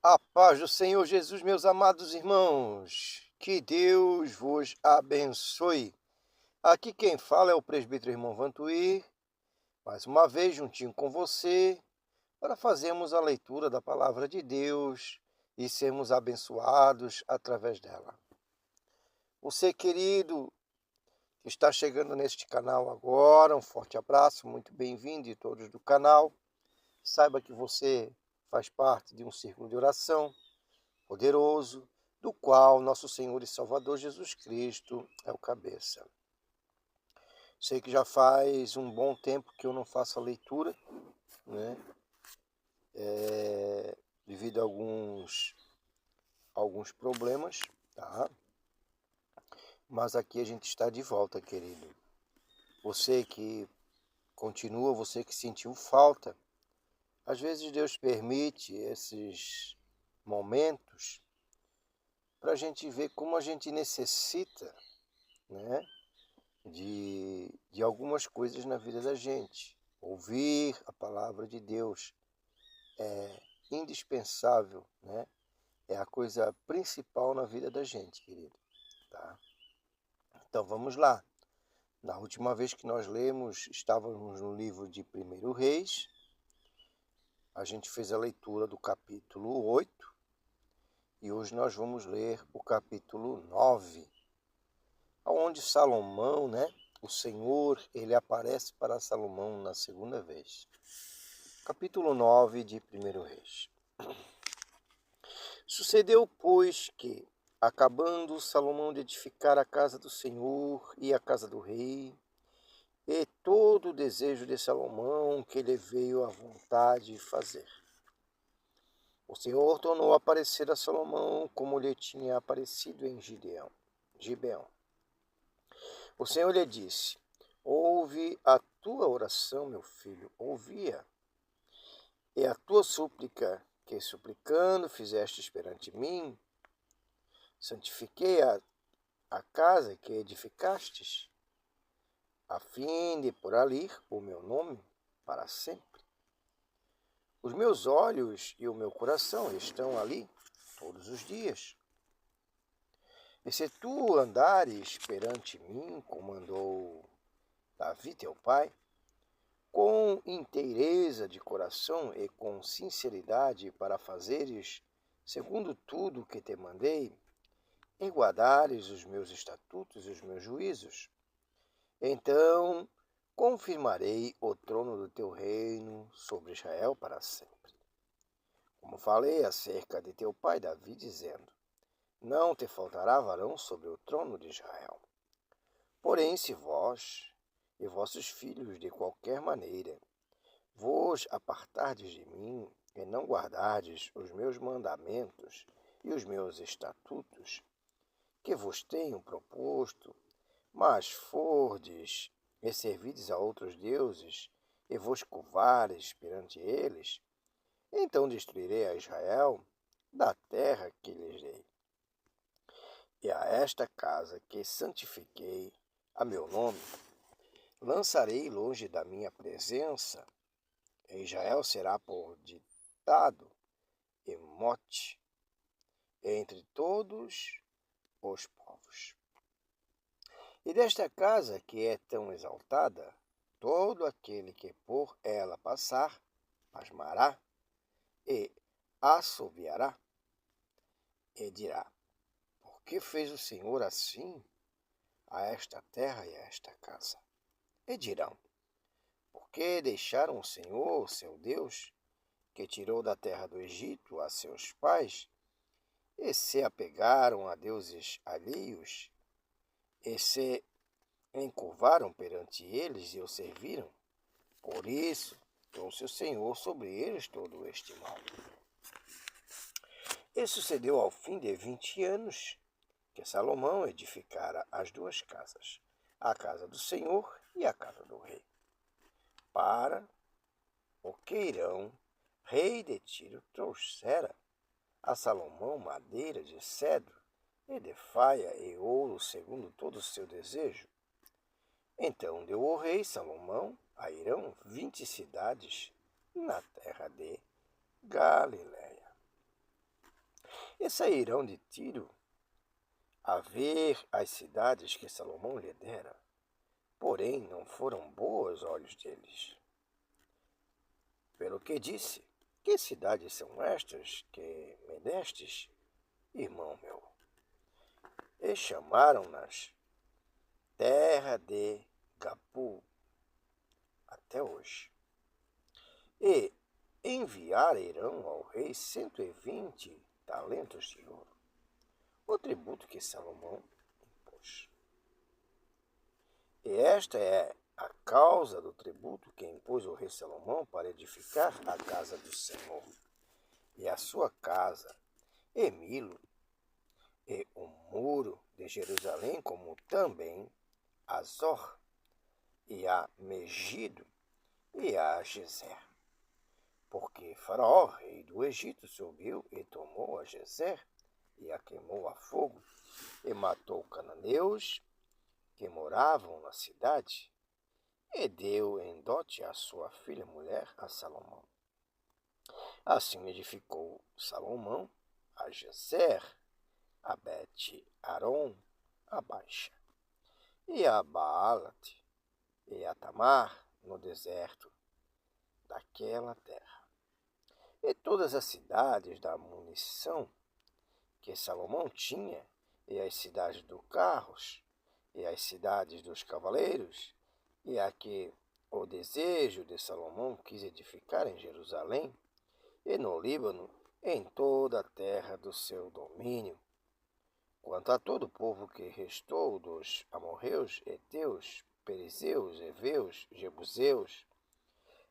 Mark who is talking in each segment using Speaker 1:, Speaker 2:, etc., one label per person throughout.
Speaker 1: A paz do Senhor Jesus, meus amados irmãos, que Deus vos abençoe. Aqui quem fala é o presbítero irmão Vantuir, mais uma vez juntinho com você, para fazermos a leitura da palavra de Deus e sermos abençoados através dela. Você, querido, que está chegando neste canal agora, um forte abraço, muito bem-vindo e todos do canal. Saiba que você faz parte de um círculo de oração poderoso, do qual nosso Senhor e Salvador Jesus Cristo é o cabeça. Sei que já faz um bom tempo que eu não faço a leitura, né? Devido a alguns problemas, tá? Mas aqui a gente está de volta, querido. Você que continua, você que sentiu falta, às vezes Deus permite esses momentos para a gente ver como a gente necessita, né, de algumas coisas na vida da gente. Ouvir a palavra de Deus é indispensável, né? É a coisa principal na vida da gente, querido. Tá? Então vamos lá. Na última vez que nós lemos, estávamos no livro de 1 Reis. A gente fez a leitura do capítulo 8 e hoje nós vamos ler o capítulo 9, onde Salomão, né? O Senhor, ele aparece para Salomão na segunda vez. Capítulo 9 de 1 Reis. Sucedeu, pois, que, acabando Salomão de edificar a casa do Senhor e a casa do rei, e todo o desejo de Salomão que lhe veio à vontade fazer, o Senhor tornou a aparecer a Salomão como lhe tinha aparecido em Gibeão. O Senhor lhe disse: ouve a tua oração, meu filho, ouvia, e a tua súplica, que suplicando fizestes perante mim, santifiquei a casa que edificastes, a fim de pôr ali o meu nome para sempre. Os meus olhos e o meu coração estão ali todos os dias. E se tu andares perante mim, como andou Davi teu pai, com inteireza de coração e com sinceridade para fazeres segundo tudo o que te mandei, e guardares os meus estatutos e os meus juízos, então confirmarei o trono do teu reino sobre Israel para sempre. Como falei acerca de teu pai Davi, dizendo: não te faltará varão sobre o trono de Israel. Porém, se vós e vossos filhos de qualquer maneira vos apartardes de mim e não guardardes os meus mandamentos e os meus estatutos, que vos tenho proposto, mas fordes e servides a outros deuses, e vos curvares perante eles, então destruirei a Israel da terra que lhes dei. E a esta casa que santifiquei a meu nome, lançarei longe da minha presença, e Israel será por ditado e mote entre todos os povos. E desta casa que é tão exaltada, todo aquele que por ela passar, pasmará e assobiará, e dirá: por que fez o Senhor assim a esta terra e a esta casa? E dirão: porque deixaram o Senhor, seu Deus, que tirou da terra do Egito a seus pais, e se apegaram a deuses alheios, e se encurvaram perante eles e o serviram. Por isso trouxe o Senhor sobre eles todo este mal. E sucedeu ao fim de 20 anos que Salomão edificara as duas casas, a casa do Senhor e a casa do rei, para o que Irão, rei de Tiro, trouxera a Salomão madeira de cedro e de faia e ouro segundo todo o seu desejo. Então deu o rei Salomão a Irão 20 cidades na terra de Galiléia. e sairão de Tiro a ver as cidades que Salomão lhe dera. Porém, não foram boas aos olhos deles. Pelo que disse, que cidades são estas que me destes, irmão meu? E chamaram-nas terra de Gapu até hoje. E enviaram ao rei 120 talentos de ouro, o tributo que Salomão impôs. E esta é a causa do tributo que impôs o rei Salomão para edificar a casa do Senhor, e a sua casa, e Milo, e o muro de Jerusalém, como também a Zor, e a Megido, e a Gezer. Porque Faraó, rei do Egito, subiu e tomou a Gezer, e a queimou a fogo, e matou cananeus que moravam na cidade, e deu em dote a sua filha mulher a Salomão. Assim edificou Salomão a Gezer, a Bet-Aron, a Baixa, e a Baalat, e a Tamar, no deserto daquela terra. E todas as cidades da munição que Salomão tinha, e as cidades dos carros, e as cidades dos cavaleiros, e a que o desejo de Salomão quis edificar em Jerusalém, e no Líbano, em toda a terra do seu domínio. Quanto a todo o povo que restou dos amorreus, heteus, perizeus, heveus, jebuseus,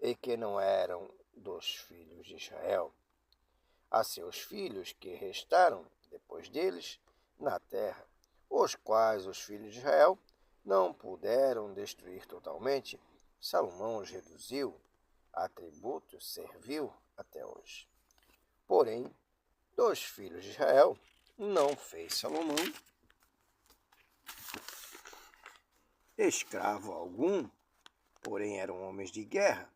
Speaker 1: e que não eram dos filhos de Israel, a seus filhos que restaram depois deles na terra, os quais os filhos de Israel não puderam destruir totalmente, Salomão os reduziu a tributo servil até hoje. Porém, dos filhos de Israel não fez Salomão escravo algum, porém eram homens de guerra,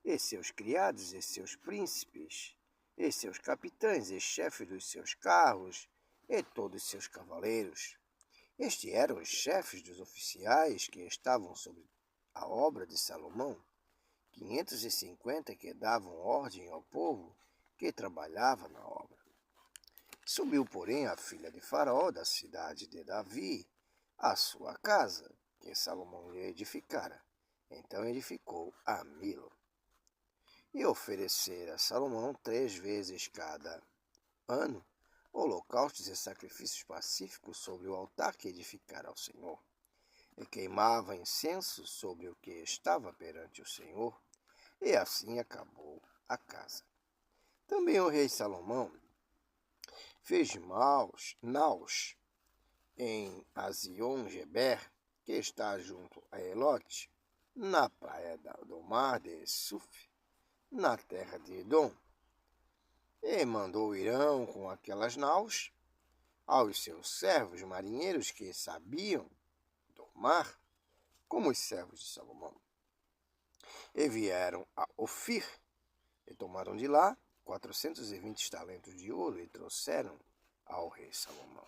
Speaker 1: e seus criados, e seus príncipes, e seus capitães, e chefes dos seus carros, e todos seus cavaleiros. Estes eram os chefes dos oficiais que estavam sobre a obra de Salomão, 550 que davam ordem ao povo que trabalhava na obra. Subiu, porém, a filha de Faraó da cidade de Davi, à sua casa, que Salomão lhe edificara. Então edificou a Milo. E oferecera a Salomão 3 vezes cada ano holocaustos e sacrifícios pacíficos sobre o altar que edificara ao Senhor, e queimava incenso sobre o que estava perante o Senhor, e assim acabou a casa. Também o rei Salomão fez naus em Azion-Geber, que está junto a Elote, na praia do mar de Suf, na terra de Edom, e mandou Irão com aquelas naus aos seus servos marinheiros que sabiam do mar, como os servos de Salomão. E vieram a Ofir, e tomaram de lá 420 talentos de ouro, e trouxeram ao rei Salomão.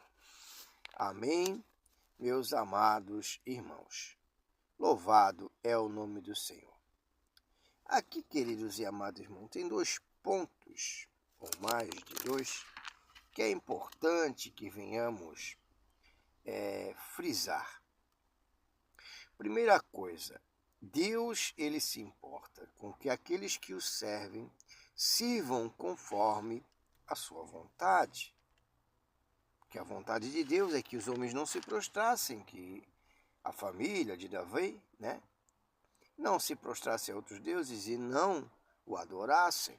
Speaker 1: Amém, meus amados irmãos. Louvado é o nome do Senhor. Aqui, queridos e amados irmãos, tem 2 pontos, ou mais de 2, que é importante que venhamos frisar. Primeira coisa, Deus, ele se importa com que aqueles que o servem sirvam conforme a sua vontade. Que a vontade de Deus é que os homens não se prostrassem, que a família de Davi, não se prostrasse a outros deuses e não o adorassem.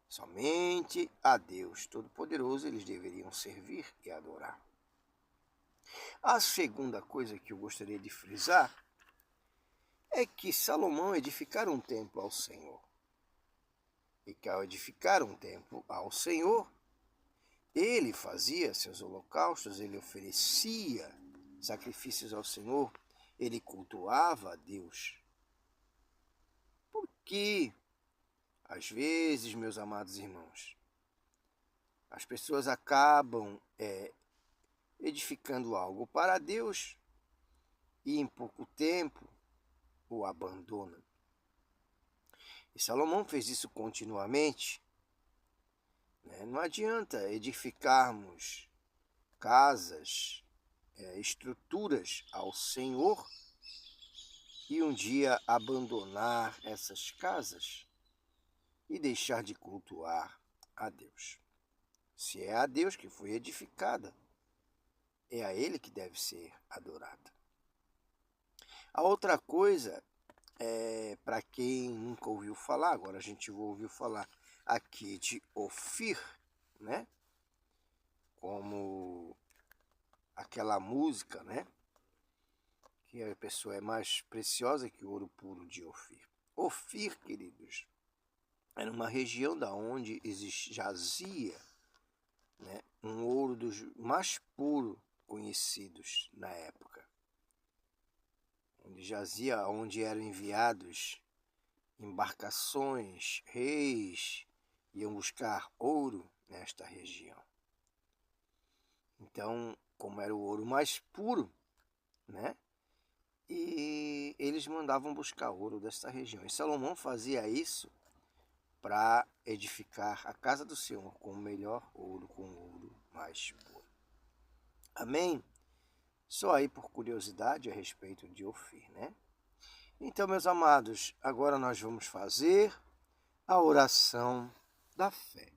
Speaker 1: Somente a Deus Todo-Poderoso eles deveriam servir e adorar. A segunda coisa que eu gostaria de frisar é que Salomão edificara um templo ao Senhor. E que ao edificar um templo ao Senhor, ele fazia seus holocaustos, ele oferecia sacrifícios ao Senhor, ele cultuava a Deus. Porque, às vezes, meus amados irmãos, As pessoas acabam edificando algo para Deus e em pouco tempo o abandonam. E Salomão fez isso continuamente. Não adianta edificarmos casas, estruturas ao Senhor e um dia abandonar essas casas e deixar de cultuar a Deus. Se é a Deus que foi edificada, é a Ele que deve ser adorada. A outra coisa, para quem nunca ouviu falar, agora a gente ouviu falar aqui de Ofir, né? Como aquela música, né? Que a pessoa é mais preciosa que o ouro puro de Ofir. Ofir, queridos, era uma região da onde jazia, né, um ouro dos mais puros conhecidos na época. Onde jazia, onde eram enviados embarcações, reis, iam buscar ouro nesta região. Então, como era o ouro mais puro, né? E eles mandavam buscar ouro desta região. E Salomão fazia isso para edificar a casa do Senhor com o melhor ouro, com o ouro mais puro. Amém? Só aí por curiosidade a respeito de Ofir, né? Então, meus amados, agora nós vamos fazer a oração da fé.